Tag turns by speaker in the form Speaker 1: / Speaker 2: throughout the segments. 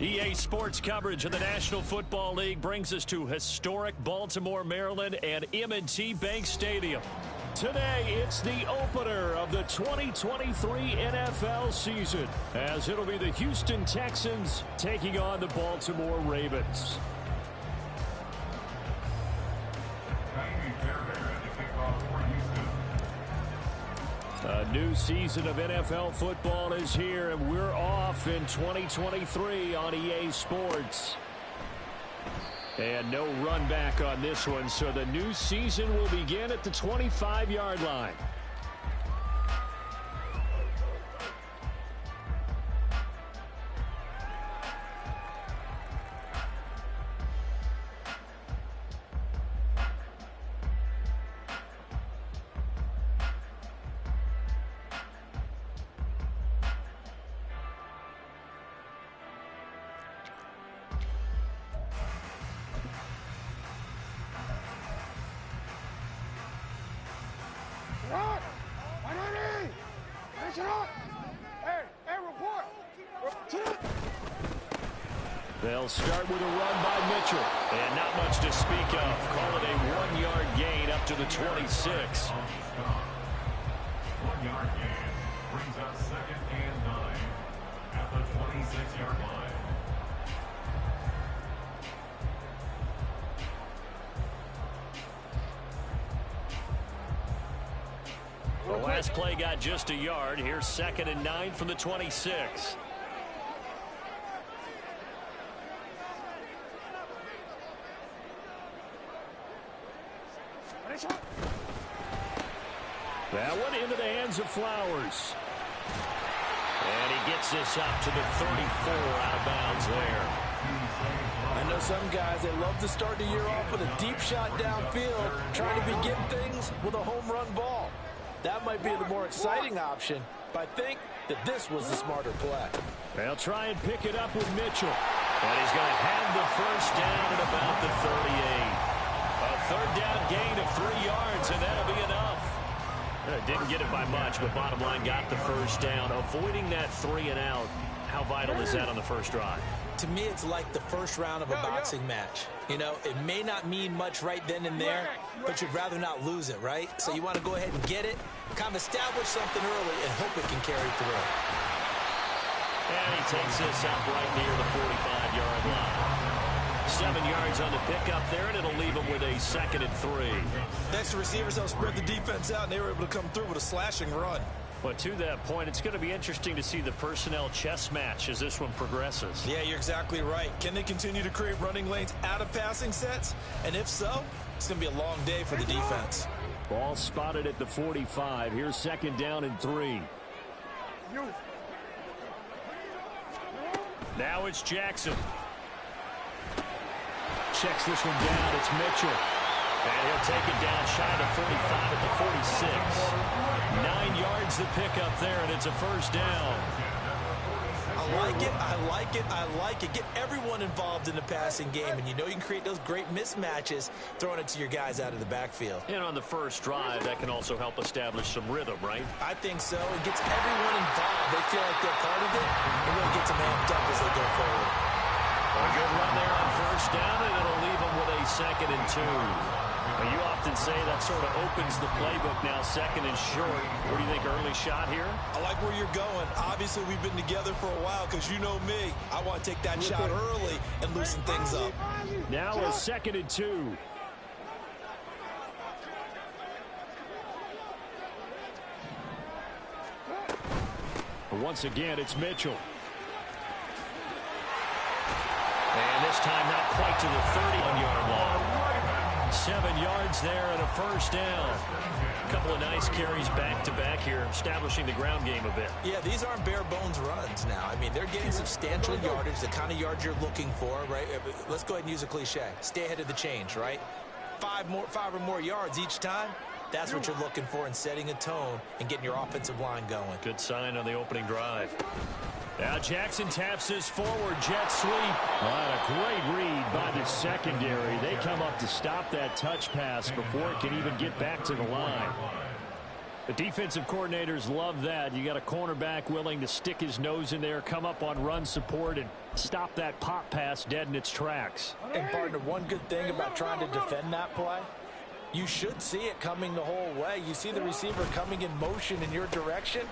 Speaker 1: EA Sports coverage of the National Football League brings us to historic Baltimore, Maryland, and M&T Bank Stadium. Today, it's the opener of the 2023 NFL season, as it'll be the Houston Texans taking on the Baltimore Ravens. A new season of NFL football is here, and we're off in 2023 on EA Sports. And no run back on this one, so the new season will begin at the 25-yard line. They'll start with a run by Mitchell. And not much to speak of. Call it a 1-yard gain up to the 26.
Speaker 2: 1-yard gain brings up 2nd and 9 at the 26-yard line.
Speaker 1: The last play got just a yard. Here's 2nd and 9 from the 26. That one into the hands of Flowers. And he gets this up to the 34, out of bounds there.
Speaker 3: I know some guys, they love to start the year off with a deep shot downfield, trying to begin things with a home run ball. That might be the more exciting option, but I think that this was the smarter play.
Speaker 1: They'll try and pick it up with Mitchell. And he's going to have the first down at about the 38. A third down gain of 3 yards, and that'll be enough. Didn't get it by much, but bottom line got the first down. Avoiding that 3 and out, how vital is that on the first drive?
Speaker 3: To me, it's like the first round of a boxing match. You know, it may not mean much right then and there, but you'd rather not lose it, right? So you want to go ahead and get it, kind of establish something early, and hope it can carry through.
Speaker 1: And he takes this up right near the 45-yard line. 7 yards on the pickup there, and it'll leave him with a 2nd and 3.
Speaker 4: Next to receivers help spread the defense out, and they were able to come through with a slashing run.
Speaker 1: But to that point, it's going to be interesting to see the personnel chess match as this one progresses.
Speaker 4: Yeah, you're exactly right. Can they continue to create running lanes out of passing sets? And if so, it's going to be a long day for the defense.
Speaker 1: Ball spotted at the 45. Here's 2nd down and 3. Now it's Jackson. Checks this one down. It's Mitchell. And he'll take it down shy of the 45 at the 46. 9 yards to pick up there, and it's a first down.
Speaker 3: I like it, I like it, I like it. Get everyone involved in the passing game, and you know you can create those great mismatches throwing it to your guys out of the backfield.
Speaker 1: And on the first drive, that can also help establish some rhythm, right?
Speaker 3: I think so. It gets everyone involved. They feel like they're part of it, and really gets them amped up as they go forward.
Speaker 1: A good run there on first down, and it'll leave them with a 2nd and 2. Well, you often say that sort of opens the playbook now, 2nd and short. What do you think, early shot here?
Speaker 4: I like where you're going. Obviously, we've been together for a while because you know me. I want to take that shot early and loosen things up.
Speaker 1: Now a 2nd and 2. Once again, it's Mitchell. And this time not quite to the 31-yard line. 7 yards there and a first down. A couple of nice carries back-to-back here, establishing the ground game a bit.
Speaker 3: Yeah, these aren't bare-bones runs now. I mean, they're getting substantial yardage, the kind of yards you're looking for, right? Let's go ahead and use a cliche. Stay ahead of the change, right? 5 or more yards each time. That's what you're looking for in setting a tone and getting your offensive line going.
Speaker 1: Good sign on the opening drive. Now Jackson taps this forward jet sweep. What a great read by the secondary. They come up to stop that touch pass before it can even get back to the line. The defensive coordinators love that. You got a cornerback willing to stick his nose in there, come up on run support, and stop that pop pass dead in its tracks.
Speaker 4: And, partner, one good thing about trying to defend that play, you should see it coming the whole way. You see the receiver coming in motion in your direction.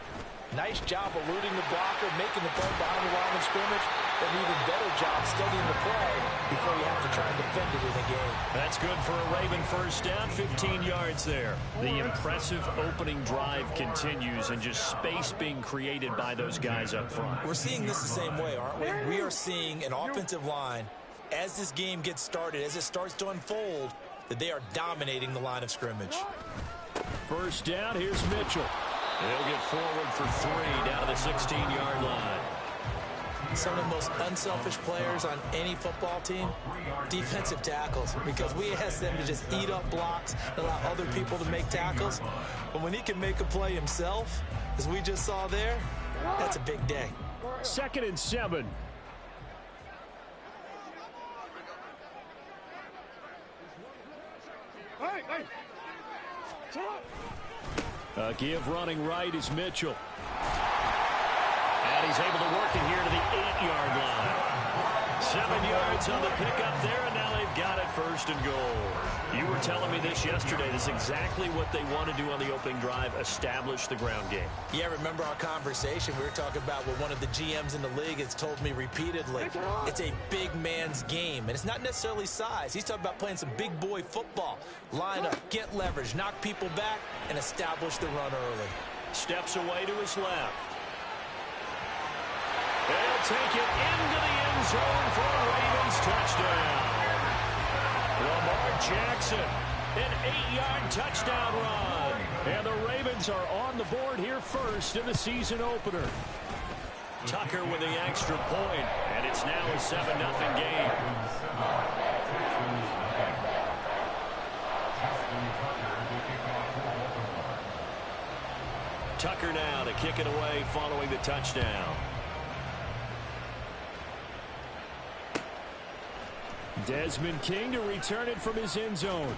Speaker 4: Nice job eluding the blocker, making the play behind the line of scrimmage. An even better job studying the play before you have to try and defend it in a game.
Speaker 1: That's good for a Raven first down, 15 yards there. The impressive opening drive continues, and just space being created by those guys up front.
Speaker 4: We're seeing this the same way, aren't we? We are seeing an offensive line, as this game gets started, as it starts to unfold, that they are dominating the line of scrimmage.
Speaker 1: First down, here's Mitchell. He'll get forward for 3 down to the 16-yard line.
Speaker 4: Some of the most unselfish players on any football team, defensive tackles, because we ask them to just eat up blocks and allow other people to make tackles. But when he can make a play himself, as we just saw there, that's a big day.
Speaker 1: 2nd and 7. Give running right is Mitchell. And he's able to work it here to the 8-yard line. 7 yards on the pickup there, and now they've got it 1st and goal. You were telling me this yesterday. This is exactly what they want to do on the opening drive, establish the ground game.
Speaker 4: Yeah, remember our conversation? We were talking about what one of the GMs in the league has told me repeatedly. It's a big man's game, and it's not necessarily size. He's talking about playing some big boy football. Line up, get leverage, knock people back, and establish the run early.
Speaker 1: Steps away to his left. They'll take it into the end zone for a Ravens touchdown. Lamar Jackson, an 8-yard touchdown run. And the Ravens are on the board here first in the season opener. Tucker with the extra point, and it's now a 7-0 game. Tucker now to kick it away following the touchdown. Desmond King to return it from his end zone.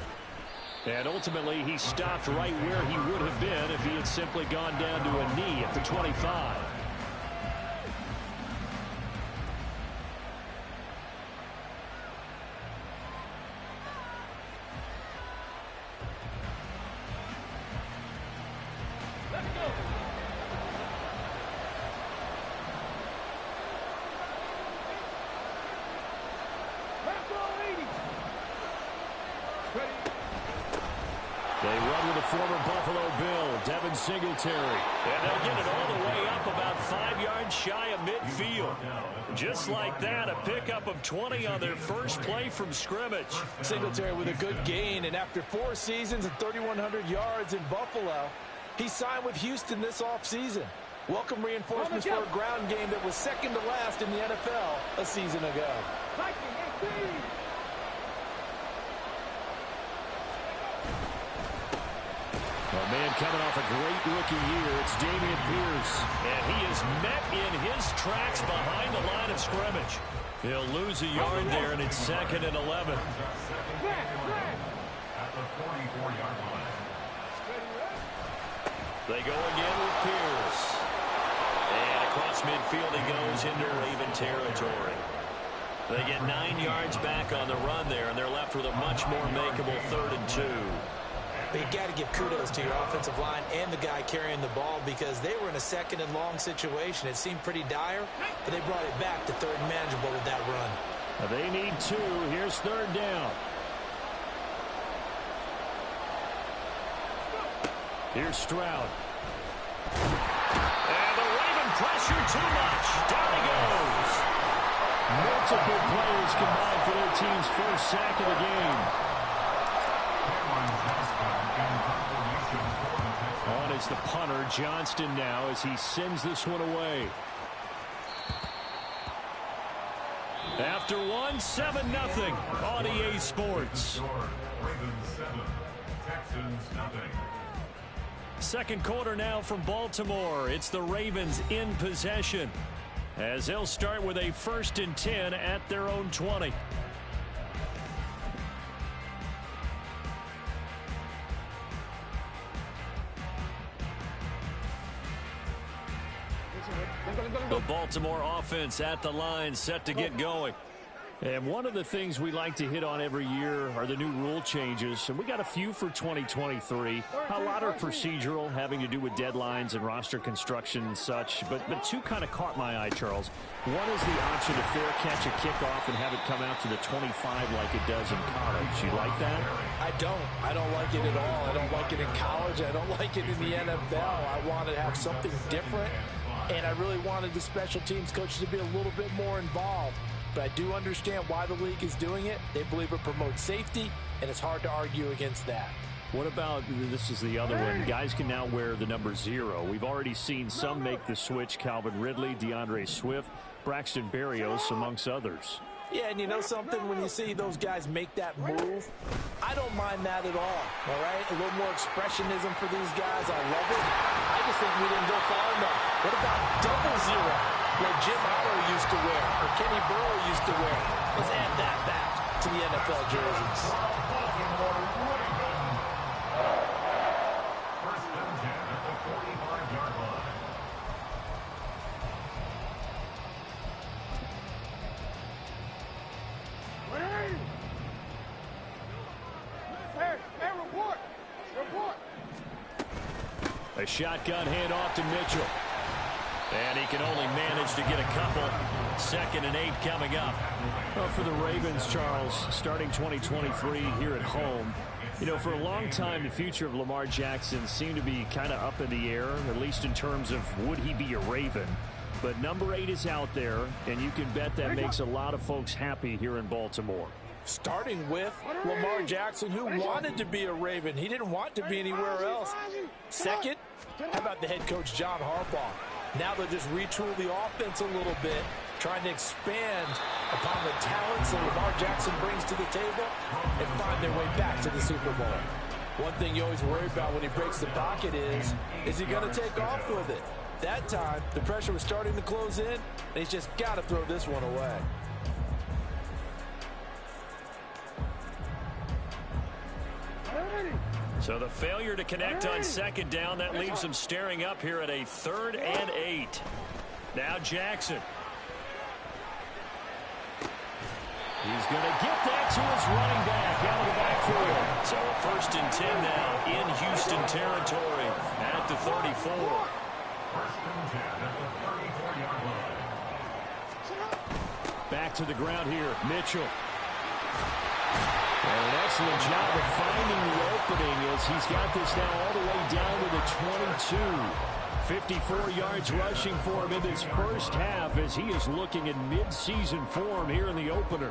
Speaker 1: And ultimately, he stopped right where he would have been if he had simply gone down to a knee at the 25. They run with the former Buffalo Bill, Devin Singletary. And they'll get it all the way up about 5 yards shy of midfield. Just like that, a pickup of 20 on their first play from scrimmage.
Speaker 4: Singletary with a good gain, and after 4 seasons and 3,100 yards in Buffalo, he signed with Houston this offseason. Welcome reinforcements for a ground game that was second to last in the NFL a season ago.
Speaker 1: A man coming off a great rookie year, it's Dameon Pierce. And he is met in his tracks behind the line of scrimmage. He'll lose a yard there, and it's 2nd and 11.
Speaker 2: At the 44-yard line.
Speaker 1: They go again with Pierce. And across midfield he goes into Raven territory. They get 9 yards back on the run there, and they're left with a much more makeable 3rd and 2.
Speaker 4: But you got to give kudos to your offensive line and the guy carrying the ball, because they were in a 2nd and long situation. It seemed pretty dire, but they brought it back to 3rd and manageable with that run.
Speaker 1: Now they need 2. Here's 3rd down. Here's Stroud. And the Raven pressure too much. Down he goes. Multiple players combined for their team's first sack of the game. On is the punter, Johnston, now as he sends this one away. After one, 7-0 on EA Sports.
Speaker 2: Ravens 7, Texans nothing.
Speaker 1: Second quarter now from Baltimore. It's the Ravens in possession, as they'll start with a 1st and 10 at their own 20. The Baltimore offense at the line, set to get going. And one of the things we like to hit on every year are the new rule changes. And we got a few for 2023. A lot are procedural, having to do with deadlines and roster construction and such. But two kind of caught my eye, Charles. One is the option to fair catch a kickoff and have it come out to the 25 like it does in college. You like that?
Speaker 4: I don't like it at all. I don't like it in college. I don't like it in the NFL. I want to have something different. And I really wanted the special teams coaches to be a little bit more involved. But I do understand why the league is doing it. They believe it promotes safety, and it's hard to argue against that.
Speaker 1: What about, this is the other one, guys can now wear the number 0. We've already seen some make the switch, Calvin Ridley, DeAndre Swift, Braxton Berrios, amongst others.
Speaker 4: Yeah, and you know something? When you see those guys make that move, I don't mind that at all right? A little more expressionism for these guys. I love it. I just think we didn't go far enough. What about double 0? Like Jim Otto used to wear, or Kenny Burrow used to wear. Let's add that back to the NFL jerseys.
Speaker 2: First and 10 at the 45-yard line.
Speaker 1: A shotgun handoff to Mitchell. And he can only manage to get a couple. 2nd and 8 coming up. Well, for the Ravens, Charles, starting 2023 here at home, you know, for a long time, the future of Lamar Jackson seemed to be kind of up in the air, at least in terms of would he be a Raven. But number 8 is out there, and you can bet that makes a lot of folks happy here in Baltimore.
Speaker 4: Starting with Lamar Jackson, who wanted to be a Raven. He didn't want to be anywhere else. Second, how about the head coach, John Harbaugh? Now they'll just retool the offense a little bit, trying to expand upon the talents that Lamar Jackson brings to the table and find their way back to the Super Bowl. One thing you always worry about when he breaks the pocket is he going to take off with it? That time, the pressure was starting to close in, and he's just got to throw this one away.
Speaker 1: So the failure to connect on 2nd down, that leaves them staring up here at a 3rd and 8. Now Jackson. He's going to get that to his running back out of the backfield. So a 1st and 10 now in Houston territory at the 34.
Speaker 2: First and 10 at the 34-yard line.
Speaker 1: Back to the ground here, Mitchell. And an excellent job of finding the opening as he's got this now all the way down to the 22. 54 yards rushing for him in this first half as he is looking in mid-season form here in the opener.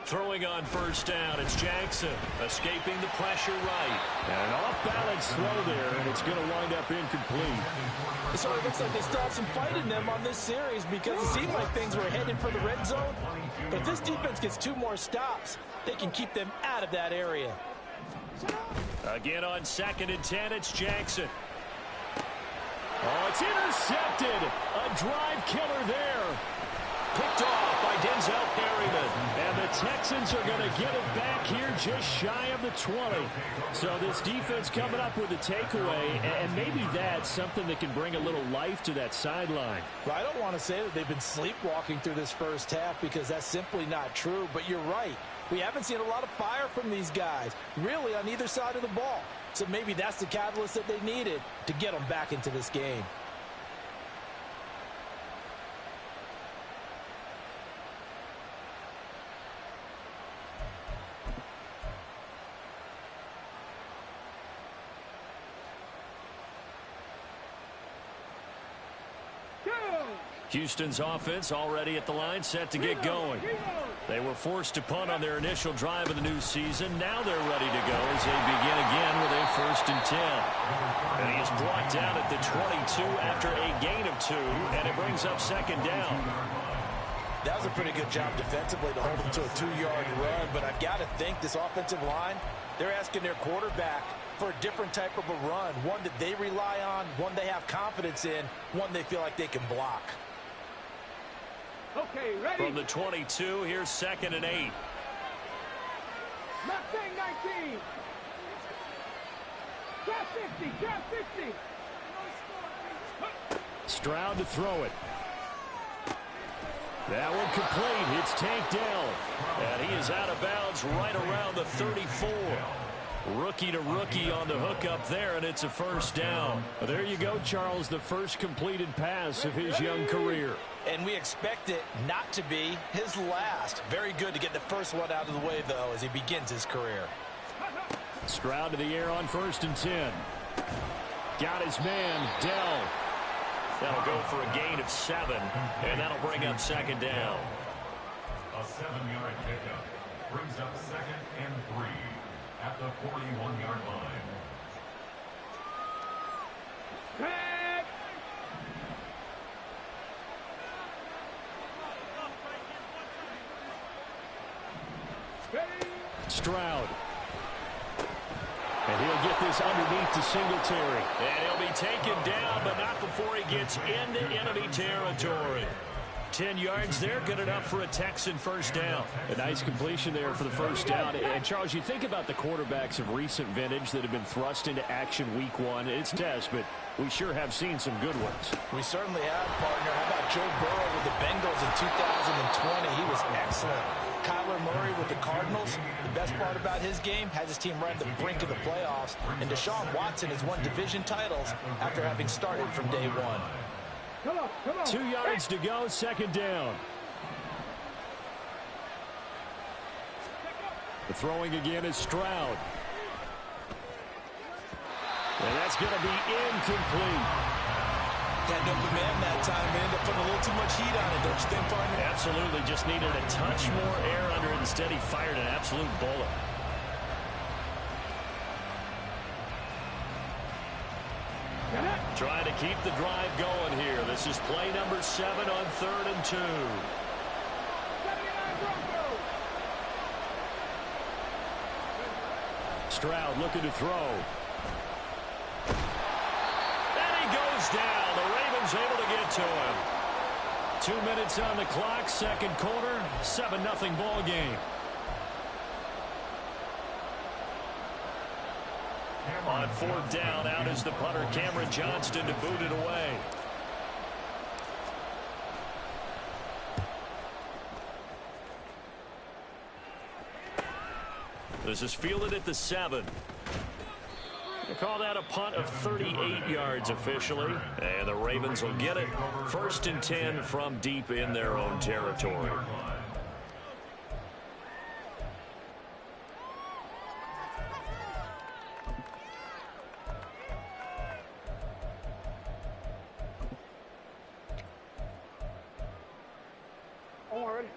Speaker 1: Throwing on 1st down, it's Jackson, escaping the pressure right. And an off-balance throw there, and it's going to wind up incomplete.
Speaker 4: So it looks like they still have some fight in them on this series because it seemed like things were headed for the red zone. But if this defense gets 2 more stops, they can keep them out of that area.
Speaker 1: Again on 2nd and 10, it's Jackson. Oh, it's intercepted. A drive killer there. Picked off by Denzel Perryman. And the Texans are going to get it back here just shy of the 20. So this defense coming up with a takeaway, and maybe that's something that can bring a little life to that sideline.
Speaker 4: Well, I don't want to say that they've been sleepwalking through this first half because that's simply not true, but you're right. We haven't seen a lot of fire from these guys, really on either side of the ball. So maybe that's the catalyst that they needed to get them back into this game.
Speaker 1: Houston's offense already at the line, set to get going. They were forced to punt on their initial drive of the new season. Now they're ready to go as they begin again with a 1st and 10. And he is brought down at the 22 after a gain of 2, and it brings up 2nd down.
Speaker 4: That was a pretty good job defensively to hold him to a 2-yard run, but I've got to think this offensive line, they're asking their quarterback for a different type of a run, one that they rely on, one they have confidence in, one they feel like they can block.
Speaker 5: Okay, ready?
Speaker 1: From the 22, here's 2nd and 8.
Speaker 5: Left thing 19. Drop 50, drop 50.
Speaker 1: Stroud to throw it. That one complete. It's tanked down. And he is out of bounds right around the 34. Rookie to rookie on the hook up there, and it's a first down. There you go, Charles, the first completed pass of his young career.
Speaker 4: And we expect it not to be his last. Very good to get the first one out of the way, though, as he begins his career.
Speaker 1: Stroud to the air on 1st and 10. Got his man, Dell. That'll go for a gain of 7, and that'll bring up 2nd down.
Speaker 2: A 7-yard pickup brings up 2nd and 3 at the 41-yard line.
Speaker 5: Back.
Speaker 1: Stroud. And he'll get this underneath to Singletary. And he'll be taken down, but not before he gets into enemy territory. 10 yards there, good enough for a Texan first down. A nice completion there for the first down. And, Charles, you think about the quarterbacks of recent vintage that have been thrust into action week 1. It's test, but we sure have seen some good ones.
Speaker 4: We certainly have, partner. How about Joe Burrow with the Bengals in 2020? He was excellent. Kyler Murray with the Cardinals. The best part about his game, has his team right at the brink of the playoffs. And Deshaun Watson has won division titles after having started from day 1.
Speaker 5: Come on, come on.
Speaker 1: 2 yards to go, 2nd down. The throwing again is Stroud. And that's going to be incomplete.
Speaker 4: Had no command that time, man. They put a little too much heat on it, don't you think, partner?
Speaker 1: Absolutely, just needed a touch more air under it. Instead, he fired an absolute bullet. Trying to keep the drive going here. This is play number 7 on 3rd and 2.
Speaker 5: 79 Broncos.
Speaker 1: Stroud looking to throw. And he goes down. The Ravens able to get to him. 2 minutes on the clock, 2nd quarter, 7-0 ball game. On 4th down, out is the punter, Cameron Johnston, to boot it away. This is fielded at the 7. They call that a punt of 38 yards officially. And the Ravens will get it. 1st and 10 from deep in their own territory.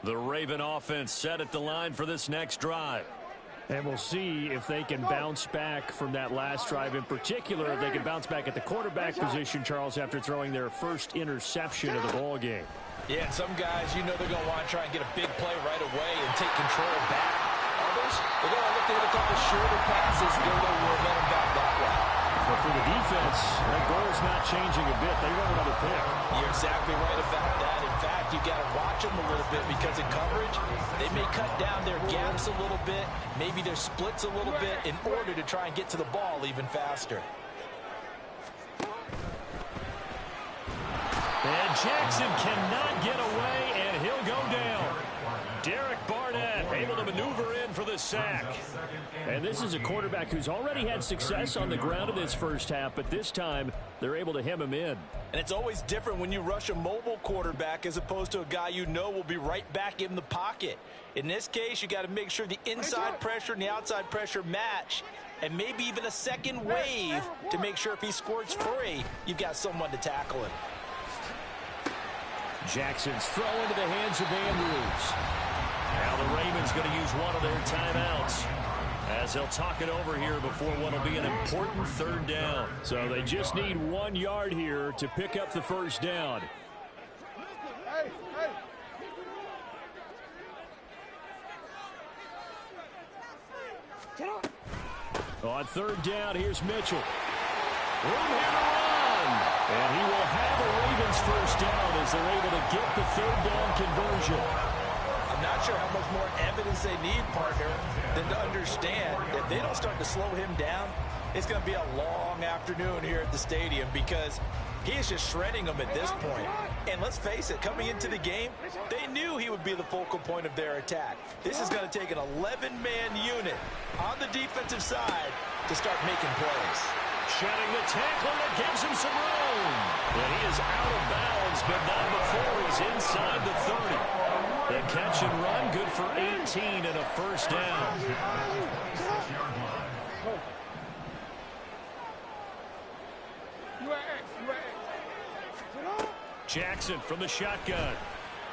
Speaker 1: The Raven offense set at the line for this next drive. And we'll see if they can bounce back from that last drive. In particular, if they can bounce back at the quarterback position, Charles, after throwing their first interception of the ball game.
Speaker 4: Yeah, and some guys, you know they're going to want to try and get a big play right away and take control back. Others, they're going to look at a couple shorter passes. They're going to let them back that way.
Speaker 1: But for the defense, that goal's not changing a bit. They run another pick.
Speaker 4: You're exactly right about that. In fact, you got to watch them a little bit because in coverage, they may cut down their gaps a little bit, maybe their splits a little bit in order to try and get to the ball even faster.
Speaker 1: And Jackson cannot get away, and he'll go down. Derek Barnett able to maneuver in for the sack. And this is a quarterback who's already had success on the ground in this first half, but this time they're able to hem him in.
Speaker 4: And it's always different when you rush a mobile quarterback as opposed to a guy you know will be right back in the pocket. In this case, you got to make sure the inside pressure and the outside pressure match, and maybe even a second wave to make sure if he squirts free, you've got someone to tackle him.
Speaker 1: Jackson's throw into the hands of Andrews. Now the Ravens going to use one of their timeouts as they'll talk it over here before what will be an important 3rd down. So they just need 1 yard here to pick up the first down.
Speaker 5: Hey, hey.
Speaker 1: On third down, here's Mitchell. Room here to run. And he will have a Ravens first down as they're able to get the third down conversion.
Speaker 4: I'm not sure how much more evidence they need, partner, than to understand if they don't start to slow him down, it's going to be a long afternoon here at the stadium because he is just shredding them at this point. And let's face it, coming into the game, they knew he would be the focal point of their attack. This is going to take an 11-man unit on the defensive side to start making plays.
Speaker 1: Shedding the tackle that gives him some room. And he is out of bounds, but not before he's inside the 30. The catch and run, good for 18 and a first down. Jackson from the shotgun,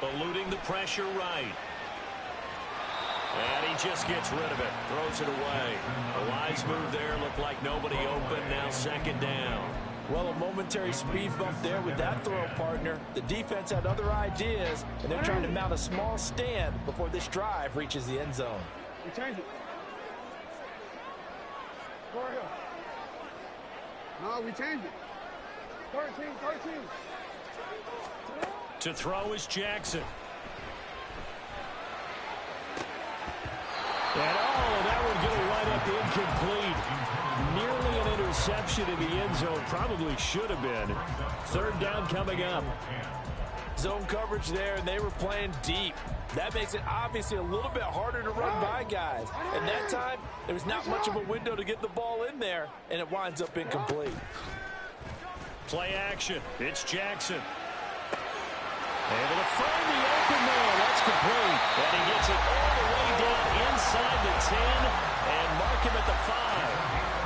Speaker 1: eluding the pressure right. And he just gets rid of it, throws it away. A wise move there, looked like nobody open, now second down.
Speaker 4: Well, a momentary speed bump there with that throw, partner. The defense had other ideas, and they're trying to mount a small stand before this drive reaches the end zone.
Speaker 5: We change it. Go right here. No, we change it. 13.
Speaker 1: To throw is Jackson. And that one going to wind up incomplete. Nearly an interception in the end zone. Probably should have been. Third down coming up.
Speaker 4: Zone coverage there, and they were playing deep. That makes it obviously a little bit harder to run by guys. And that time, there was not much of a window to get the ball in there, and it winds up incomplete.
Speaker 1: Play action. It's Jackson. Able to find the open man. That's complete. And he gets it all the way down inside the 10 and mark him at the 5.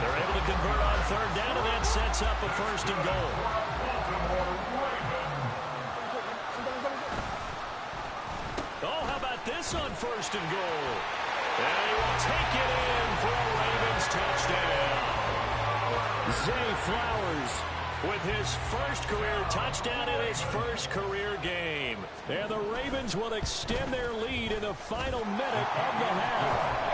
Speaker 1: They're able to convert on third down, and that sets up a first and goal. Oh, how about this on first and goal? And he will take it in for a Ravens touchdown. Zay Flowers with his first career touchdown in his first career game. And the Ravens will extend their lead in the final minute of the half.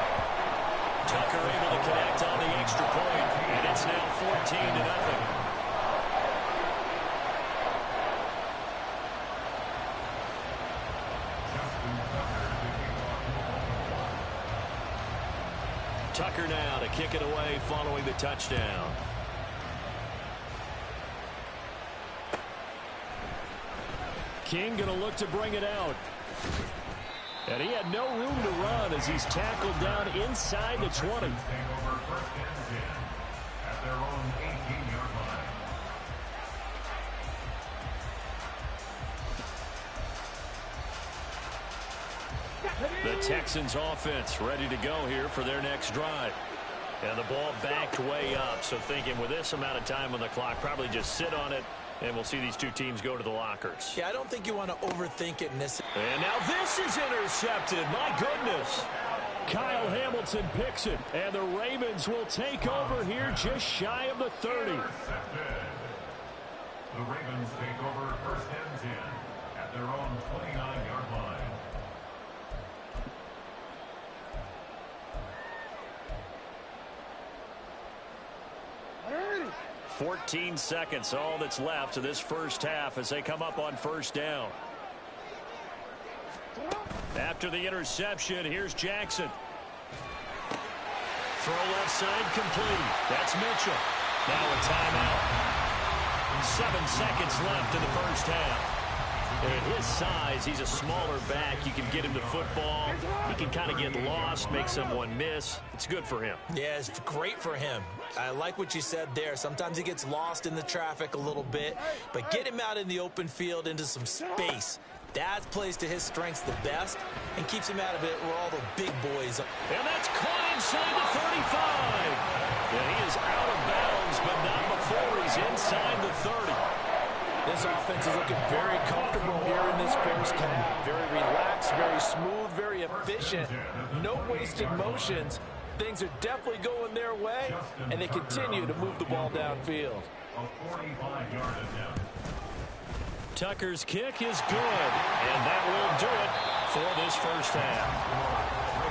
Speaker 1: Tucker able to connect on the extra point, and it's now 14-0. Tucker now to kick it away following the touchdown. King going to look to bring it out. And he had no room to run as he's tackled down inside the 20. The Texans offense ready to go here for their next drive. And the ball backed way up. So thinking with this amount of time on the clock, probably just sit on it. And we'll see these two teams go to the lockers.
Speaker 4: Yeah, I don't think you want to overthink it in this.
Speaker 1: And now this is intercepted. My goodness. Kyle Hamilton picks it. And the Ravens will take over here just shy of the 30.
Speaker 2: The Ravens take over first and 10 at their own 29-yard line.
Speaker 1: 14 seconds, all that's left of this first half as they come up on first down. After the interception, here's Jackson. Throw left side complete. That's Mitchell. Now a timeout. 7 seconds left in the first half. And at his size, he's a smaller back. You can get him to football. He can kind of get lost, make someone miss. It's good for him.
Speaker 3: Yeah, it's great for him. I like what you said there. Sometimes he gets lost in the traffic a little bit, but get him out in the open field into some space. That plays to his strengths the best and keeps him out of it where all the big boys are.
Speaker 1: And that's caught inside the 35. And he is out of bounds, but not before he's inside the 30.
Speaker 4: This offense is looking very comfortable here in this first half. Very relaxed, very smooth, very efficient. No wasted motions. Things are definitely going their way, and they continue to move the ball downfield.
Speaker 2: A 45-yard attempt.
Speaker 1: Tucker's kick is good, and that will do it for this first half.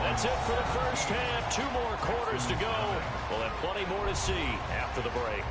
Speaker 1: That's it for the first half. 2 more quarters to go. We'll have plenty more to see after the break.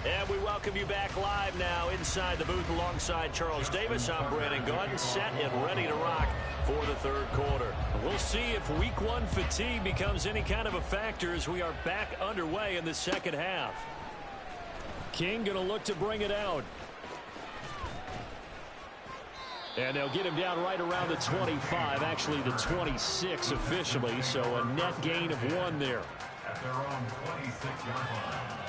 Speaker 1: And we welcome you back live now inside the booth alongside Charles Davis. I'm Brandon Gaudin, set and ready to rock for the third quarter. We'll see if week 1 fatigue becomes any kind of a factor as we are back underway in the second half. King going to look to bring it out. And they'll get him down right around the 25, actually the 26 officially, so a net gain of 1 there.
Speaker 2: At their own 26-yard line.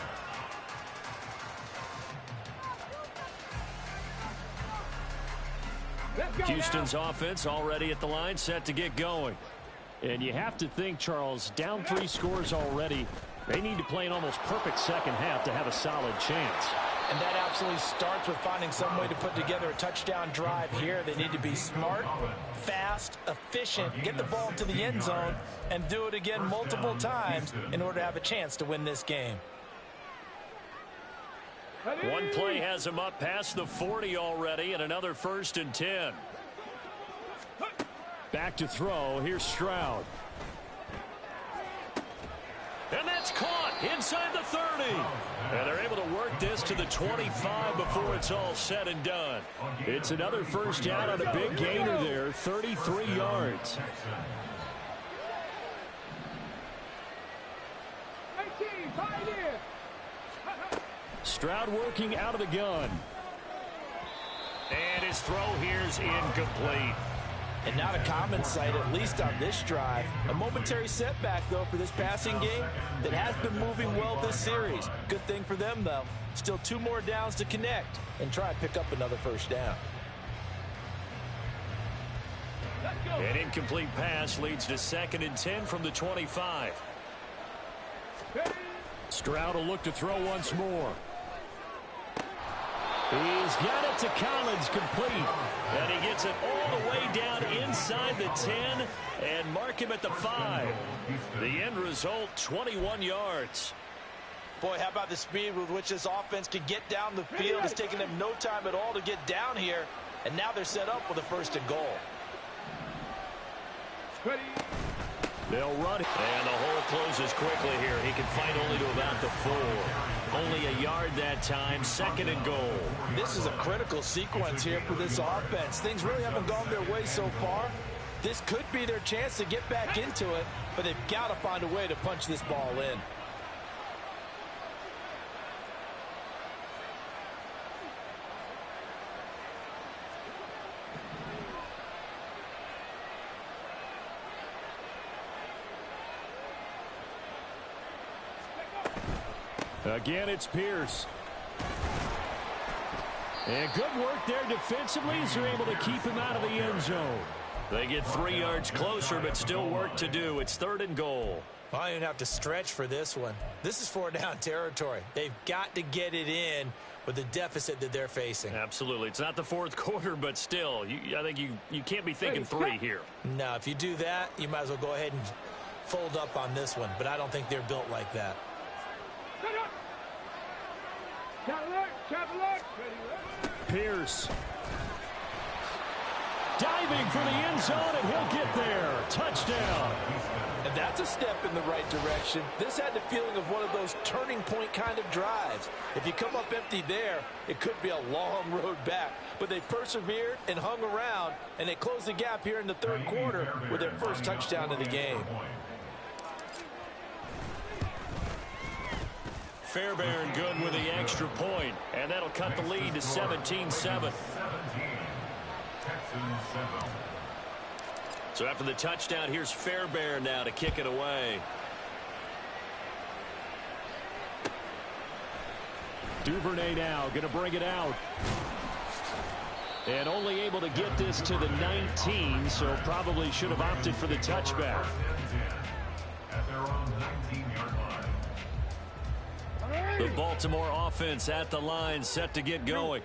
Speaker 1: Houston's offense already at the line, set to get going. And you have to think, Charles, down 3 scores already. They need to play an almost perfect second half to have a solid chance.
Speaker 4: And that absolutely starts with finding some way to put together a touchdown drive here. They need to be smart, fast, efficient, get the ball to the end zone, and do it again multiple times in order to have a chance to win this game.
Speaker 1: One play has him up past the 40 already, and another 1st and 10. Back to throw. Here's Stroud. And that's caught inside the 30. And they're able to work this to the 25 before it's all said and done. It's another first down on a big gainer there, 33 yards. Stroud working out of the gun. And his throw here's incomplete.
Speaker 4: And not a common sight, at least on this drive. A momentary setback, though, for this passing game that has been moving well this series. Good thing for them, though. Still 2 more downs to connect and try and pick up another first down.
Speaker 1: An incomplete pass leads to 2nd and 10 from the 25. Stroud will look to throw once more. He's got it to Collins, complete. And he gets it all the way down inside the 10 and mark him at the 5. The end result, 21 yards.
Speaker 4: Boy, how about the speed with which this offense can get down the field? It's taken them no time at all to get down here. And now they're set up with a 1st and goal.
Speaker 1: They'll run it. And the hole closes quickly here. He can fight only to about the 4. Only a yard that time, 2nd and goal.
Speaker 4: This is a critical sequence here for this offense. Things really haven't gone their way so far. This could be their chance to get back into it, but they've got to find a way to punch this ball in.
Speaker 1: Again, it's Pierce. And good work there defensively as they're able to keep him out of the end zone. They get 3 yards closer, but still work to do. It's 3rd and goal.
Speaker 3: I don't even have to stretch for this one. This is 4-down territory. They've got to get it in with the deficit that they're facing.
Speaker 1: Absolutely. It's not the 4th quarter, but still, I think you can't be thinking 3 here.
Speaker 3: No, if you do that, you might as well go ahead and fold up on this one. But I don't think they're built like that.
Speaker 1: Pierce. Diving for the end zone, and he'll get there. Touchdown.
Speaker 4: And that's a step in the right direction. This had the feeling of one of those turning point kind of drives. If you come up empty there, it could be a long road back. But they persevered and hung around, and they closed the gap here in the 3rd quarter with their first touchdown of the game.
Speaker 1: Fairbairn good with the extra point, and that'll cut the lead to 17-7.
Speaker 2: 17. Texans 7.
Speaker 1: So after the touchdown, here's Fairbairn now to kick it away. Duvernay now going to bring it out. And only able to get this to the 19, so probably should have opted for the touchback.
Speaker 2: At their own 19-yard line.
Speaker 1: The Baltimore offense at the line, set to get going.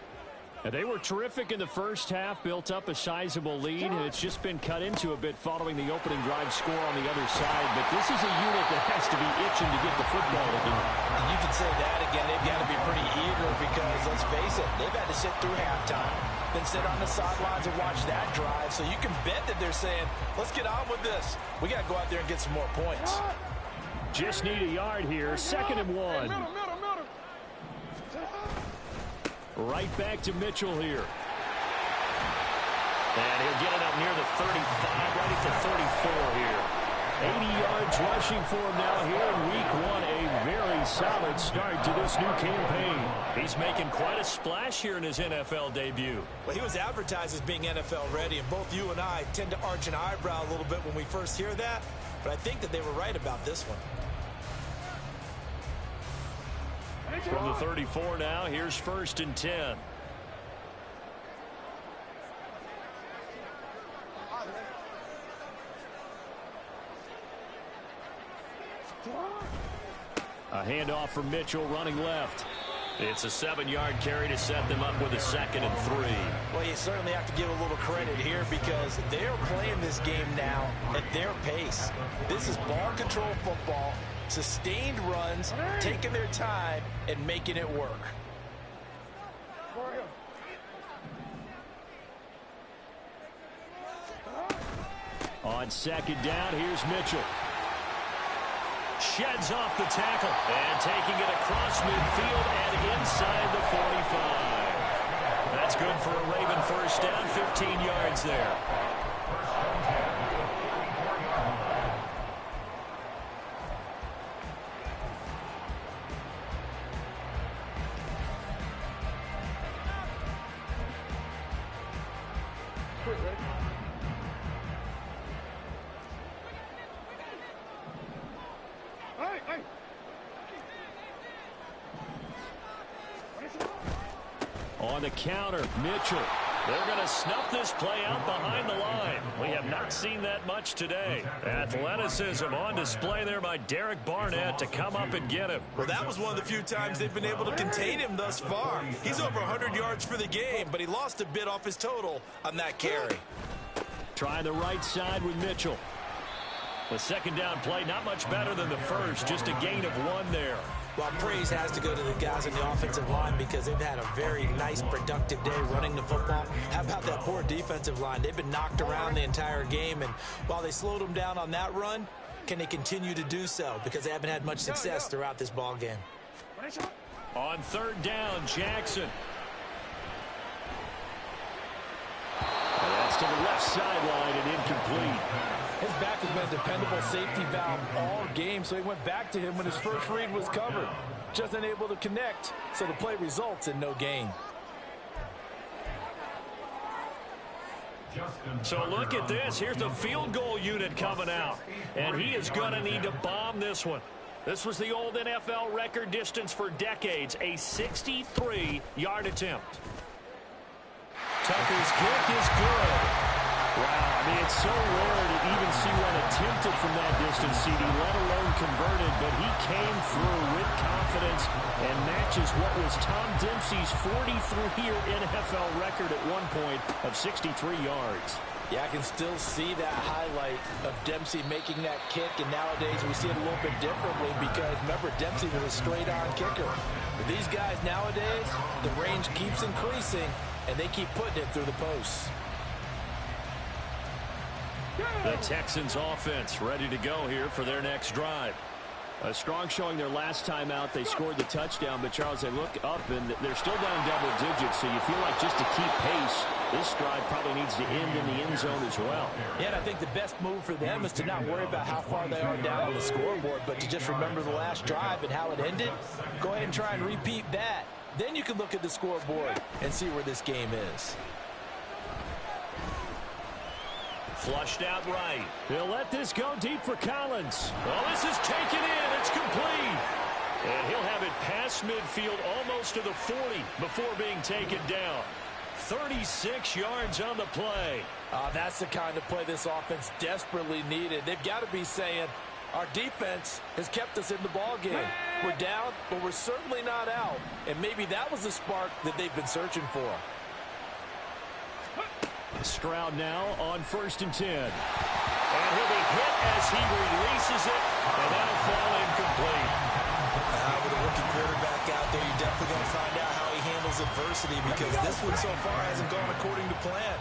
Speaker 1: And they were terrific in the first half, built up a sizable lead, and it's just been cut into a bit following the opening drive score on the other side. But this is a unit that has to be itching to get the football again.
Speaker 4: And you can say that again. They've got to be pretty eager because, let's face it, they've had to sit through halftime, then sit on the sidelines and watch that drive. So you can bet that they're saying, let's get on with this. We got to go out there and get some more points.
Speaker 1: Just need a yard here. 2nd and 1. Right back to Mitchell here. And he'll get it up near the 35, right at the 34 here. 80 yards rushing for him now here in week 1. A very solid start to this new campaign. He's making quite a splash here in his NFL debut.
Speaker 3: Well, he was advertised as being NFL ready, and both you and I tend to arch an eyebrow a little bit when we first hear that. But I think that they were right about this one.
Speaker 1: From the 34 now, here's 1st and 10. A handoff from Mitchell running left. It's a 7-yard carry to set them up with a 2nd and 3.
Speaker 4: Well, you certainly have to give a little credit here because they're playing this game now at their pace. This is ball control football, sustained runs, taking their time, and making it work.
Speaker 1: On 2nd down, here's Mitchell. Sheds off the tackle and taking it across midfield and inside the 45. That's good for a Raven first down, 15 yards there. On the counter, Mitchell. They're going to snuff this play out behind the line. We have not seen that much today. Athleticism on display there by Derek Barnett to come up and get him.
Speaker 3: Well, that was one of the few times they've been able to contain him thus far. He's over 100 yards for the game, but he lost a bit off his total on that carry.
Speaker 1: Trying the right side with Mitchell. The 2nd down play, not much better than the first, just a gain of 1 there.
Speaker 3: Well, praise has to go to the guys on the offensive line because they've had a very nice, productive day running the football. How about that poor defensive line? They've been knocked around the entire game, and while they slowed them down on that run, can they continue to do so? Because they haven't had much success throughout this ball game.
Speaker 1: On 3rd down, Jackson. And that's to the left sideline and incomplete.
Speaker 4: His back has been a dependable safety valve all game, so he went back to him when his first read was covered. Just unable to connect, so the play results in no gain.
Speaker 1: So look at this. Here's the field goal unit coming out. And he is going to need to bomb this one. This was the old NFL record distance for decades, a 63-yard attempt. Tucker's kick is good. Wow, I mean, it's so rare to even see one attempted from that distance, CD, let alone converted, but he came through with confidence and matches what was Tom Dempsey's 43-year NFL record at one point of 63 yards.
Speaker 4: Yeah, I can still see that highlight of Dempsey making that kick, and nowadays we see it a little bit differently because, remember, Dempsey was a straight-on kicker. But these guys nowadays, the range keeps increasing, and they keep putting it through the posts.
Speaker 1: The Texans offense ready to go here for their next drive. A strong showing their last time out. They scored the touchdown, but Charles, they look up and they're still down double digits, so you feel like just to keep pace, this drive probably needs to end in the end zone as well.
Speaker 4: Yeah, and I think the best move for them is to not worry about how far they are down on the scoreboard, but to just remember the last drive and how it ended. Go ahead and try and repeat that. Then you can look at the scoreboard and see where this game is.
Speaker 1: Flushed out right. He'll let this go deep for Collins. Well, this is taken in. It's complete. And he'll have it past midfield almost to the 40 before being taken down. 36 yards on the play.
Speaker 4: That's the kind of play this offense desperately needed. They've got to be saying, our defense has kept us in the ball game. We're down, but we're certainly not out. And maybe that was the spark that they've been searching for.
Speaker 1: Stroud now on 1st and 10. And he'll be hit as he releases it, and that'll fall incomplete.
Speaker 3: With a rookie quarterback out there, you're definitely going to find out how he handles adversity, because this one so far hasn't gone according to plan.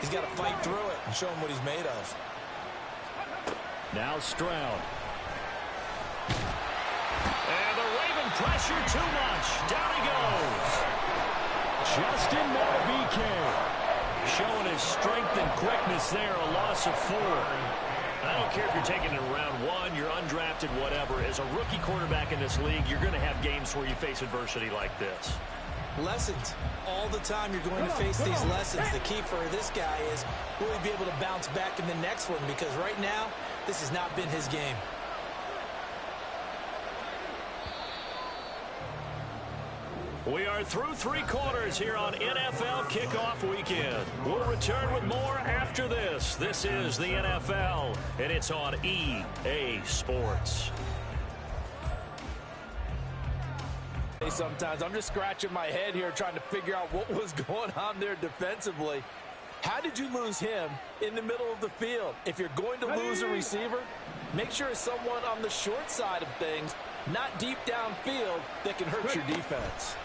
Speaker 3: He's got to fight through it and show him what he's made of.
Speaker 1: Now Stroud. And the Raven pressure too much. Down he goes. Justin Madubuike showing his strength and quickness there, a loss of 4. I don't care if you're taking it in round 1, you're undrafted, whatever. As a rookie quarterback in this league, you're going to have games where you face adversity like this.
Speaker 3: Lessons. All the time you're going to face these lessons. The key for this guy is, will he be able to bounce back in the next one? Because right now, this has not been his game.
Speaker 1: We are through 3 quarters here on NFL Kickoff Weekend. We'll return with more after this. This is the NFL, and it's on EA Sports.
Speaker 4: Sometimes I'm just scratching my head here trying to figure out what was going on there defensively. How did you lose him in the middle of the field? If you're going to lose a receiver, make sure it's someone on the short side of things, not deep downfield, that can hurt your defense.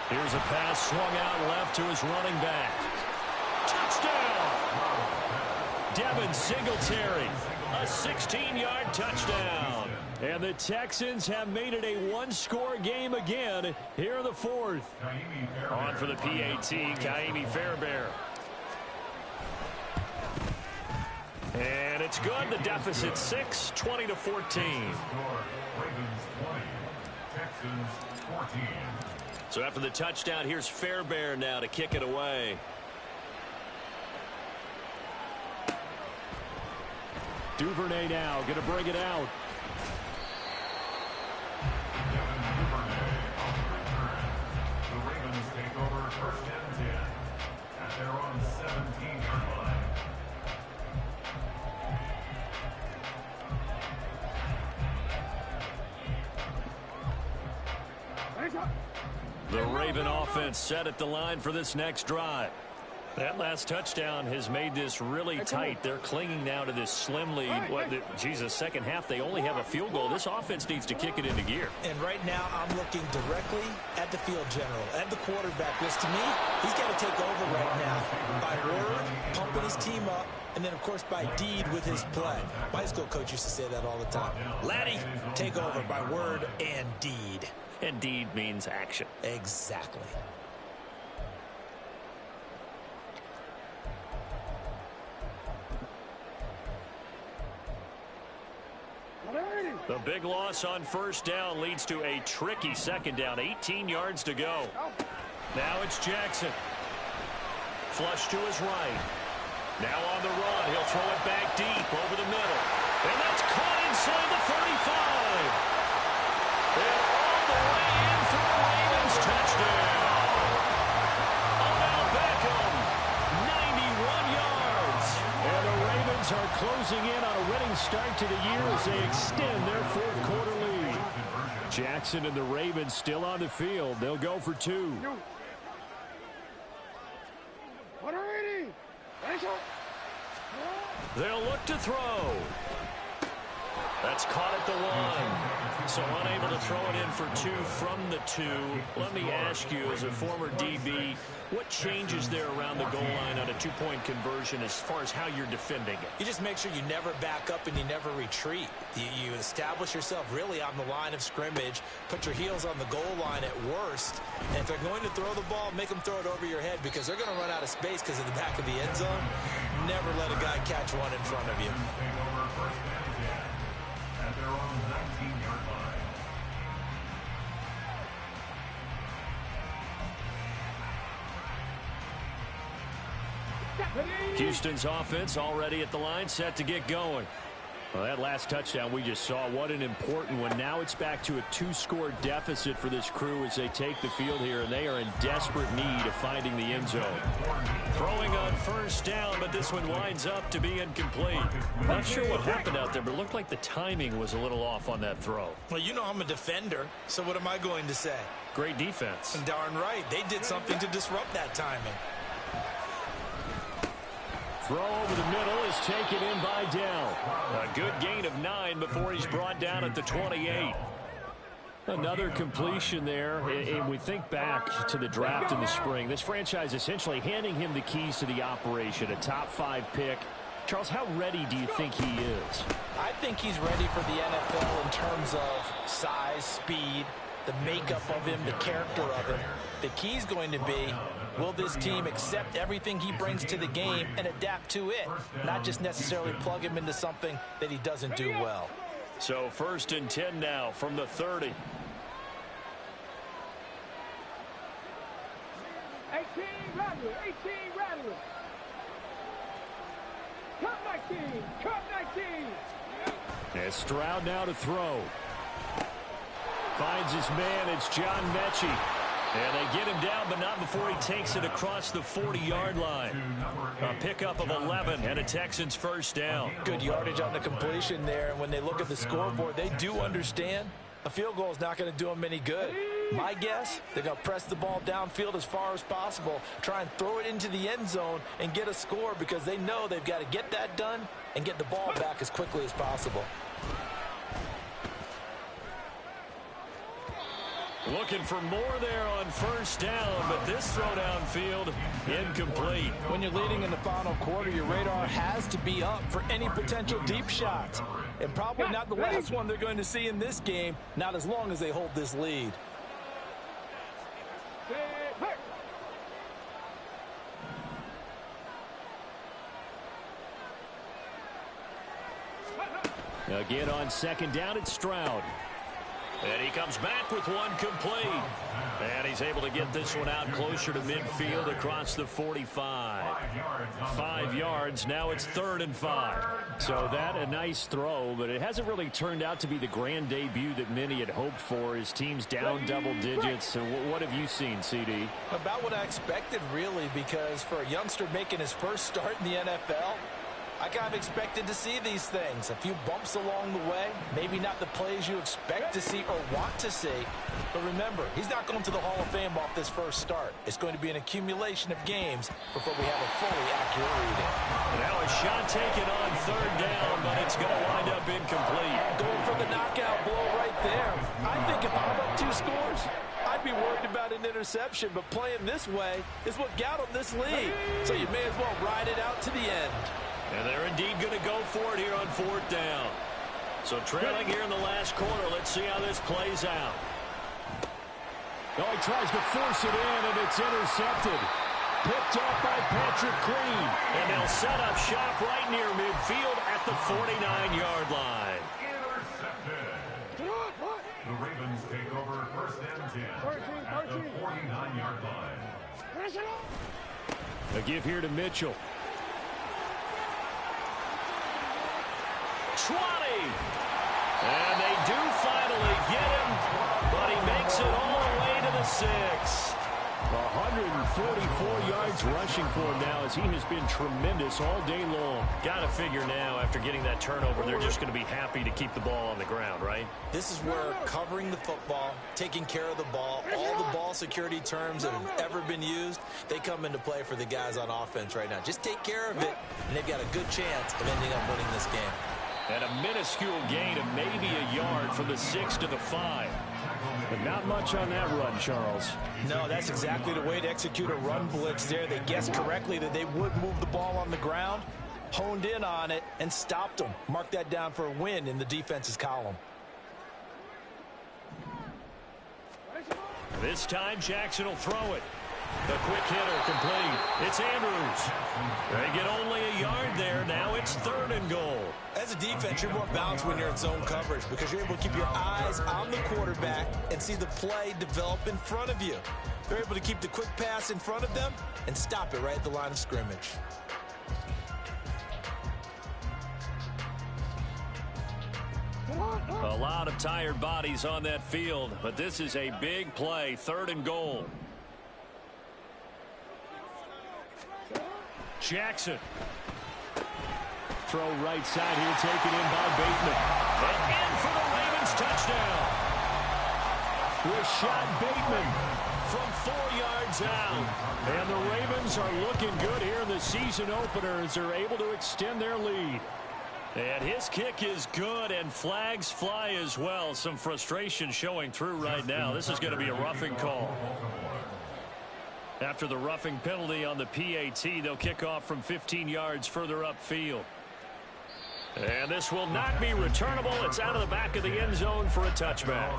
Speaker 1: Here's a pass swung out left to his running back. Touchdown! Devin Singletary, a 16-yard touchdown. And the Texans have made it a 1-score game again here in the 4th. On for the PAT, Kaimi Fairbairn. And it's good. The deficit 6, 20-14.
Speaker 2: Ravens 20, Texans 14.
Speaker 1: So after the touchdown, here's Fairbairn now to kick it away. Duvernay now going to bring it out.
Speaker 2: The Ravens take over 1st and 10 at their own 17-yard line.
Speaker 1: The Raven offense set at the line for this next drive. That last touchdown has made this really tight. They're clinging now to this slim lead. Second half, they only have a field goal. This offense needs to kick it into gear.
Speaker 3: And right now, I'm looking directly at the field general, at the quarterback, which to me, he's got to take over right now. By word, pumping his team up, and then, of course, by deed with his play. My high school coach used to say that all the time. Laddie, take over by word and deed.
Speaker 1: And deed means action.
Speaker 3: Exactly.
Speaker 1: The big loss on 1st down leads to a tricky 2nd down. 18 yards to go. Now it's Jackson. Flush to his right. Now on the run. He'll throw it back deep over the middle. And that's caught inside the 35. And all the way in for the Ravens touchdown. Odell Beckham, 91 yards. And the Ravens are closing in on a winning start to the year as they extend their 4th quarter lead. Jackson and the Ravens still on the field. They'll go for 2. They'll look to throw. That's caught at the 1. So unable to throw it in for 2 from the 2. Let me ask you, as a former DB, what changes there around the goal line on a 2-point conversion as far as how you're defending it?
Speaker 3: You just make sure you never back up and you never retreat. You establish yourself really on the line of scrimmage, put your heels on the goal line at worst, and if they're going to throw the ball, make them throw it over your head, because they're going to run out of space because of the back of the end zone. Never let a guy catch one in front of you.
Speaker 2: Take over 1st and 10 at their own 19-yard line.
Speaker 1: Houston's offense already at the line, set to get going. Well, that last touchdown we just saw, what an important one. Now it's back to a 2-score deficit for this crew as they take the field here, and they are in desperate need of finding the end zone. Throwing on 1st down, but this one winds up to be incomplete. Not sure what happened out there, but it looked like the timing was a little off on that throw.
Speaker 3: Well, you know I'm a defender, so what am I going to say?
Speaker 1: Great defense.
Speaker 3: Darn right. They did something to disrupt that timing.
Speaker 1: Throw over the middle is taken in by Dell. A good gain of 9 before he's brought down at the 28. Another completion there, and we think back to the draft in the spring. This franchise essentially handing him the keys to the operation, a top 5 pick. Charles, how ready do you think he is?
Speaker 4: I think he's ready for the NFL in terms of size, speed, the makeup of him, the character of him. The key's going to be, will this team accept everything he brings to the game and adapt to it, not just necessarily plug him into something that he doesn't do well.
Speaker 1: So 1st and 10 now from the 30.
Speaker 5: 18 Rattler, 18 Rattler. Cut 19, cut 19.
Speaker 1: And Stroud now to throw. Finds his man, it's John Mechie. And they get him down, but not before he takes it across the 40-yard line. A pickup of 11 and a Texans first down.
Speaker 4: Good yardage on the completion there, and when they look at the scoreboard, they do understand a field goal is not going to do them any good. My guess, they're going to press the ball downfield as far as possible, try and throw it into the end zone and get a score because they know they've got to get that done and get the ball back as quickly as possible.
Speaker 1: Looking for more there on first down, but this throw downfield incomplete.
Speaker 4: When you're leading in the final quarter, your radar has to be up for any potential deep shots. And probably not the last one they're going to see in this game, not as long as they hold this lead.
Speaker 1: Again on 2nd down, it's Stroud. And he comes back with one complete. And he's able to get this one out closer to midfield across the 45. 5 yards. Now it's 3rd and 5. So that a nice throw, but it hasn't really turned out to be the grand debut that many had hoped for. His team's down double digits. So what have you seen, CD?
Speaker 4: About what I expected, really, because for a youngster making his first start in the NFL, I kind of expected to see these things. A few bumps along the way. Maybe not the plays you expect to see or want to see. But remember, he's not going to the Hall of Fame off this first start. It's going to be an accumulation of games before we have a fully accurate reading.
Speaker 1: Now a shot taken on 3rd down, but it's going to wind up incomplete.
Speaker 4: Going for the knockout blow right there. I think if I'm up 2 scores, I'd be worried about an interception, but playing this way is what got him this lead. So you may as well ride it out to the end.
Speaker 1: And they're indeed going to go for it here on 4th down. So trailing here in the last quarter. Let's see how this plays out. Oh, he tries to force it in, and it's intercepted. Picked up by Patrick Queen. And they'll set up shop right near midfield at the 49-yard line.
Speaker 2: Intercepted. The Ravens take over 1st and 10 at the 49-yard line.
Speaker 1: A give here to Mitchell. 20. And they do finally get him, but he makes it all the way to the 6. 144 yards rushing for him now as he has been tremendous all day long. Got to figure now after getting that turnover, they're just going to be happy to keep the ball on the ground, right?
Speaker 3: This is where covering the football, taking care of the ball, all the ball security terms that have ever been used, they come into play for the guys on offense right now. Just take care of it, and they've got a good chance of ending up winning this game.
Speaker 1: And a minuscule gain of maybe a yard from the 6 to the 5. But not much on that run, Charles.
Speaker 4: No, that's exactly the way to execute a run blitz there. They guessed correctly that they would move the ball on the ground, honed in on it, and stopped them. Mark that down for a win in the defense's column.
Speaker 1: This time, Jackson will throw it. The quick hitter complete. It's Andrews. They get only a yard there. Now it's 3rd and goal.
Speaker 3: As a defense, you're more balanced when you're in zone coverage because you're able to keep your eyes on the quarterback and see the play develop in front of you. They're able to keep the quick pass in front of them and stop it right at the line of scrimmage.
Speaker 1: A lot of tired bodies on that field, but this is a big play. 3rd and goal. Jackson. Throw right side here, taken in by Bateman. And in for the Ravens touchdown. Rashad Bateman from 4 yards out. And the Ravens are looking good here in the season opener as they're able to extend their lead. And his kick is good, and flags fly as well. Some frustration showing through right now. This is going to be a roughing call. After the roughing penalty on the PAT, they'll kick off from 15 yards further upfield. And this will not be returnable. It's out of the back of the end zone for a touchback.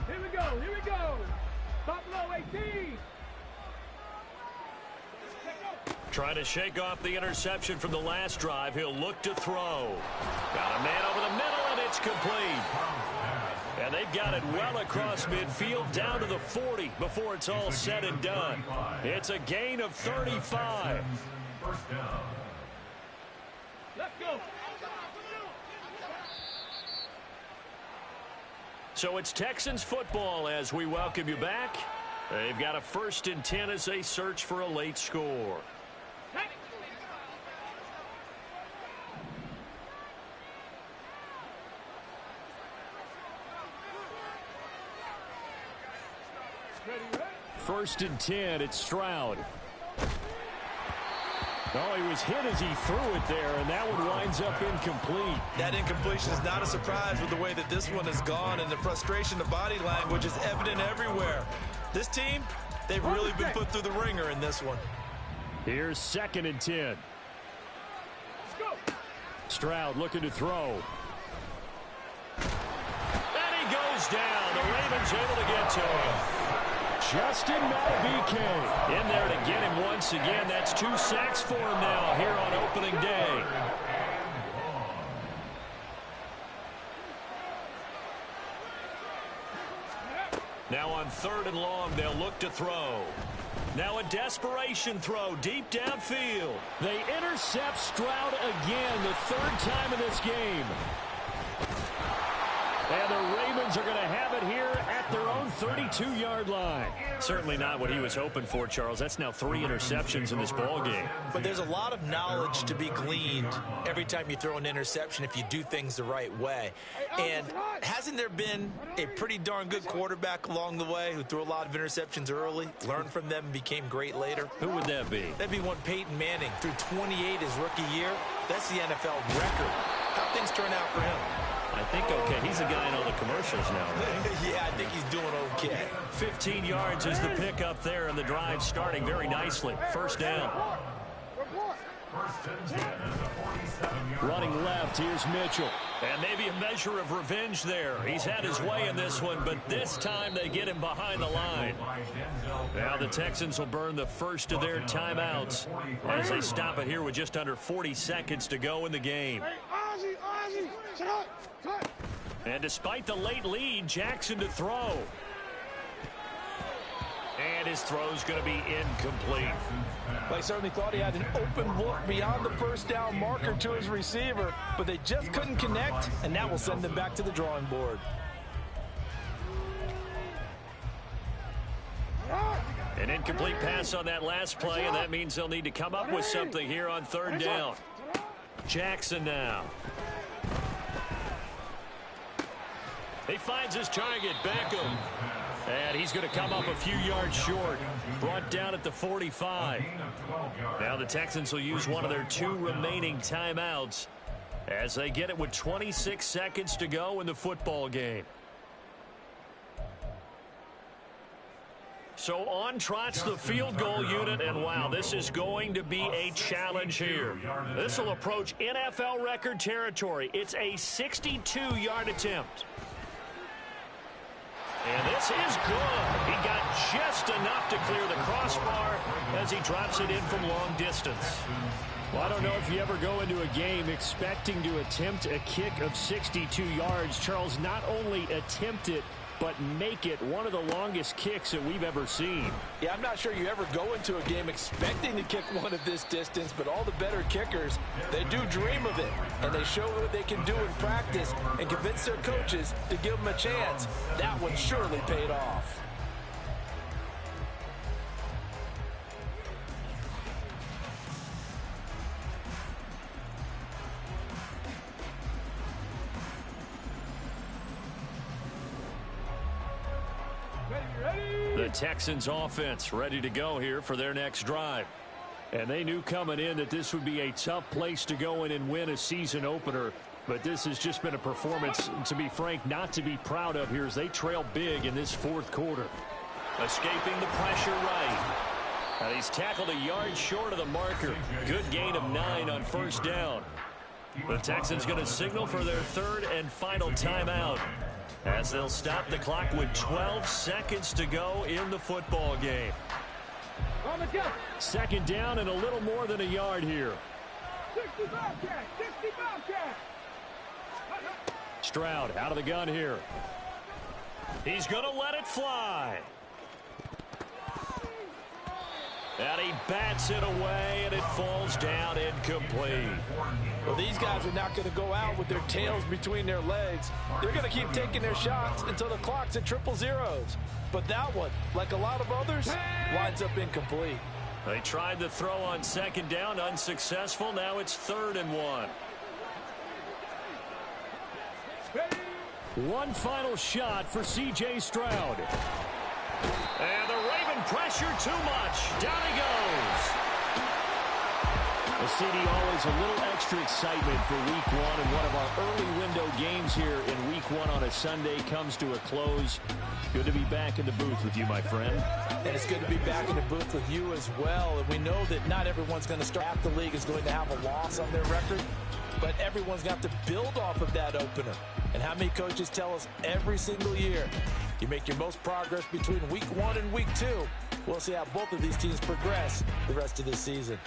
Speaker 5: Here we go. Here we go. Buffalo 18.
Speaker 1: Trying to shake off the interception from the last drive. He'll look to throw. Got a man over the middle, and it's complete. And they've got it well across midfield down to the 40 before it's all said and done. It's a gain of 35.
Speaker 2: First down.
Speaker 5: Let's go.
Speaker 1: So it's Texans football as we welcome you back. They've got a 1st and 10 as they search for a late score. First and 10, it's Stroud. Oh, he was hit as he threw it there, and that one winds up incomplete.
Speaker 4: That incompletion is not a surprise with the way that this one has gone, and the frustration of body language is evident everywhere. This team, they've really been put through the ringer in this one.
Speaker 1: Here's 2nd and 10. Stroud looking to throw. And he goes down. The Ravens able to get to him. Justin Madubuike in there to get him once again. That's 2 sacks for him now here on opening day. Now on 3rd and long, they'll look to throw. Now a desperation throw deep downfield. They intercept Stroud again, the 3rd time in this game. And the Ravens are going to have it here at their own 32-yard line. Certainly not what he was hoping for, Charles. That's now 3 interceptions in this ballgame.
Speaker 4: But there's a lot of knowledge to be gleaned every time you throw an interception if you do things the right way. And hasn't there been a pretty darn good quarterback along the way who threw a lot of interceptions early, learned from them, and became great later?
Speaker 1: Who would that be?
Speaker 4: That'd be one Peyton Manning. Threw 28 his rookie year. That's the NFL record. How'd things turn out for him?
Speaker 1: I think okay. He's a guy in all the commercials now, right?
Speaker 4: Yeah, I think he's doing okay.
Speaker 1: 15 yards is the pickup there, and the drive starting very nicely. 1st down. Running left, here's Mitchell. And maybe a measure of revenge there. He's had his way in this one, but this time they get him behind the line. Now the Texans will burn the first of their timeouts as they stop it here with just under 40 seconds to go in the game. And despite the late lead, Jackson to throw. And his throw's going to be incomplete.
Speaker 4: Well, he certainly thought he had an open look beyond the 1st down marker to his receiver, but they just couldn't connect, and that will send them back to the drawing board.
Speaker 1: An incomplete pass on that last play, and that means they'll need to come up with something here on 3rd down. Jackson now. He finds his target, Beckham. And he's going to come up a few yards short. Brought down at the 45. Now the Texans will use one of their 2 remaining timeouts as they get it with 26 seconds to go in the football game. So on trots the field goal unit, and wow, this is going to be a challenge here. This will approach NFL record territory. It's a 62-yard attempt. And this is good. He got just enough to clear the crossbar as he drops it in from long distance. Well, I don't know if you ever go into a game expecting to attempt a kick of 62 yards. Charles, not only attempt it, but make it one of the longest kicks that we've ever seen.
Speaker 4: Yeah, I'm not sure you ever go into a game expecting to kick one of this distance, but all the better kickers, they do dream of it, and they show what they can do in practice and convince their coaches to give them a chance. That one surely paid off.
Speaker 1: Texans offense ready to go here for their next drive. And they knew coming in that this would be a tough place to go in and win a season opener. But this has just been a performance, to be frank, not to be proud of here as they trail big in this fourth quarter. Escaping the pressure right. And he's tackled a yard short of the marker. Good gain of 9 on first down. The Texans going to signal for their third and final timeout as they'll stop the clock with 12 seconds to go in the football game. Second down and a little more than a yard here.
Speaker 5: 60 Bobcat, 60 Bobcat.
Speaker 1: Stroud out of the gun here. He's going to let it fly. And he bats it away, and it falls down incomplete.
Speaker 4: Well, these guys are not going to go out with their tails between their legs. They're going to keep taking their shots until the clock's at 000. But that one, like a lot of others, winds up incomplete.
Speaker 1: They tried to throw on second down, unsuccessful. Now it's 3rd and 1. One final shot for C.J. Stroud. And the Raven pressure too much. Down he goes. CD, always a little extra excitement for week 1, and one of our early window games here in week 1 on a Sunday comes to a close. Good to be back in the booth with you, my friend.
Speaker 4: And it's good to be back in the booth with you as well. And we know that not everyone's going to start. Half the league is going to have a loss on their record, but everyone's got to build off of that opener. And how many coaches tell us every single year, you make your most progress between week 1 and week 2. We'll see how both of these teams progress the rest of this season.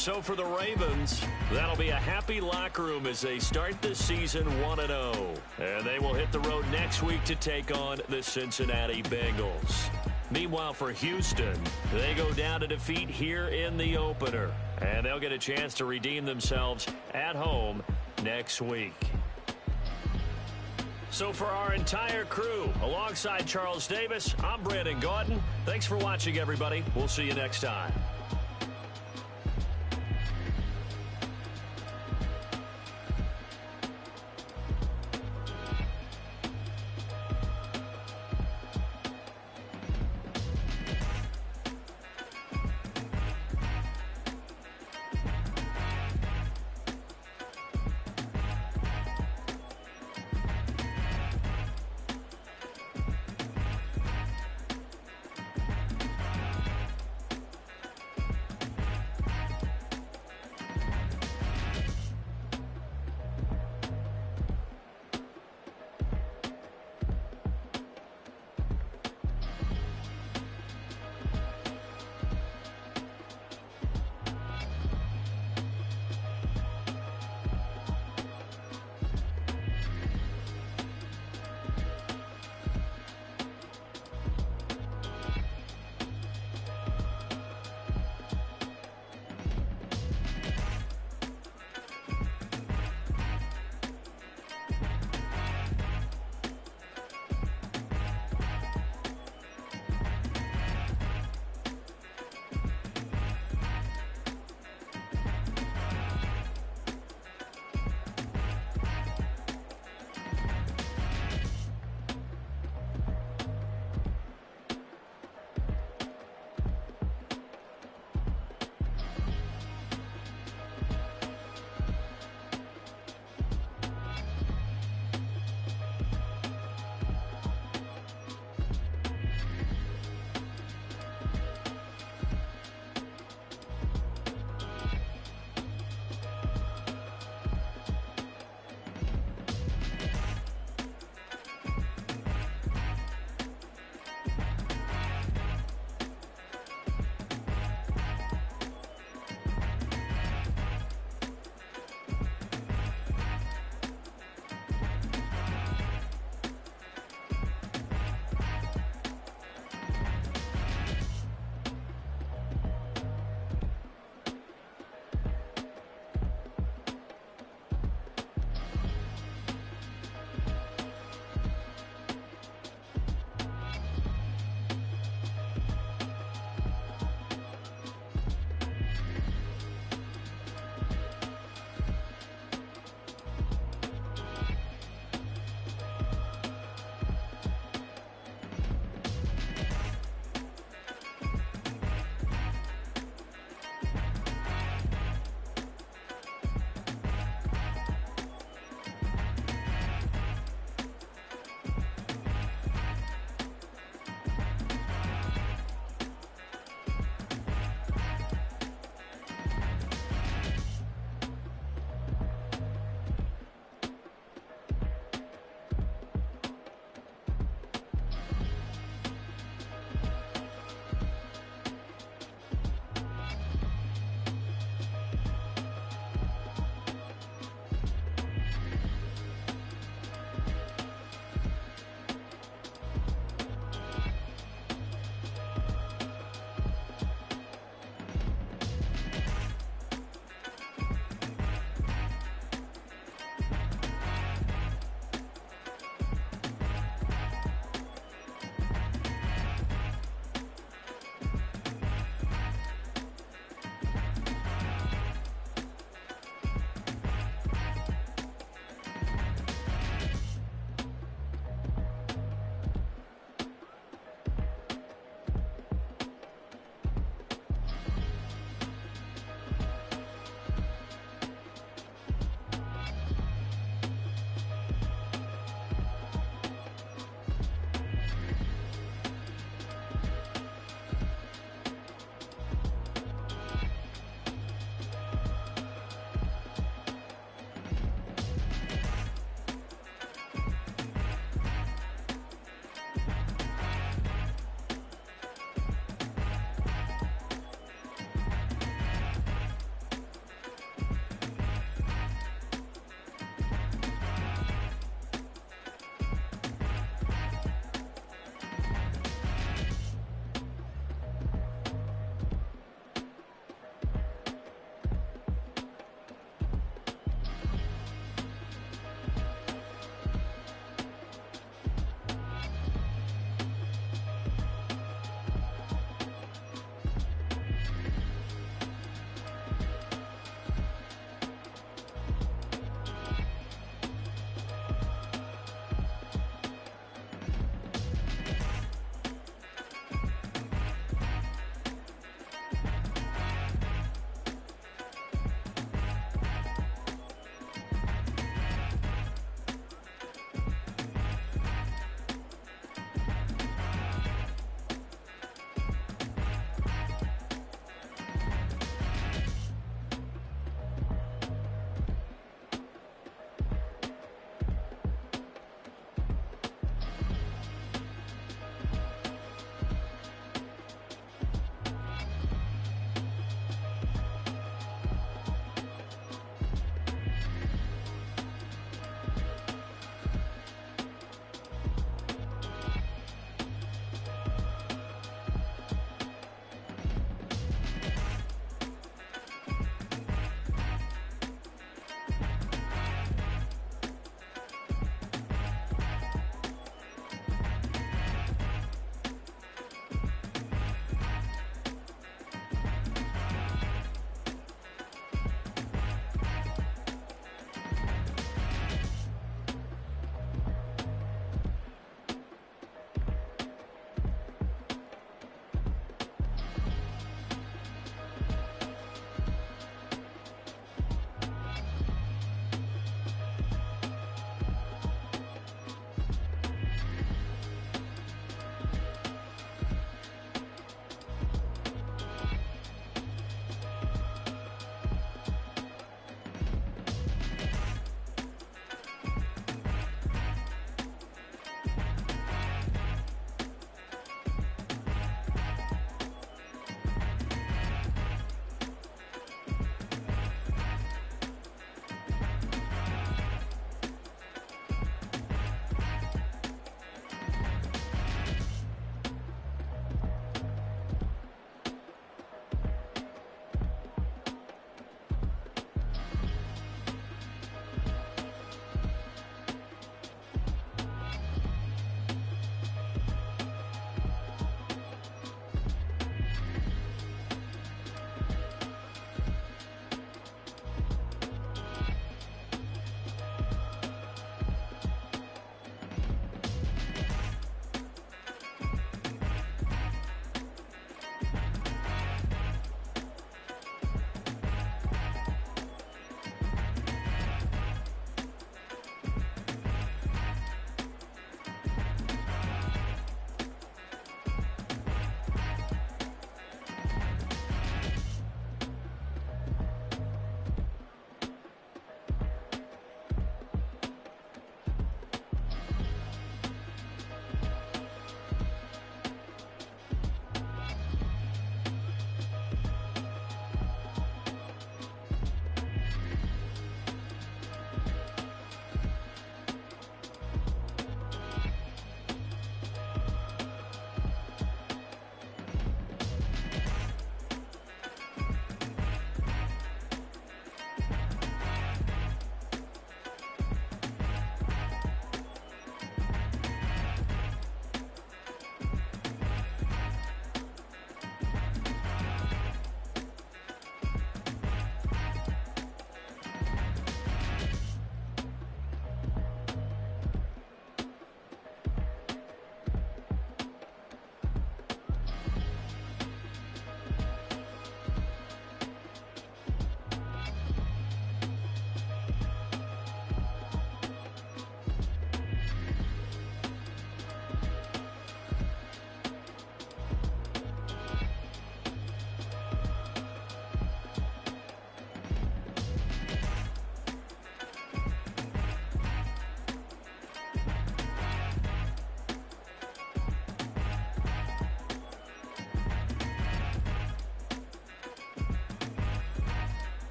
Speaker 1: So for the Ravens, that'll be a happy locker room as they start the season 1-0. And they will hit the road next week to take on the Cincinnati Bengals. Meanwhile, for Houston, they go down to defeat here in the opener. And they'll get a chance to redeem themselves at home next week. So for our entire crew, alongside Charles Davis, I'm Brandon Gaudin. Thanks for watching, everybody. We'll see you next time.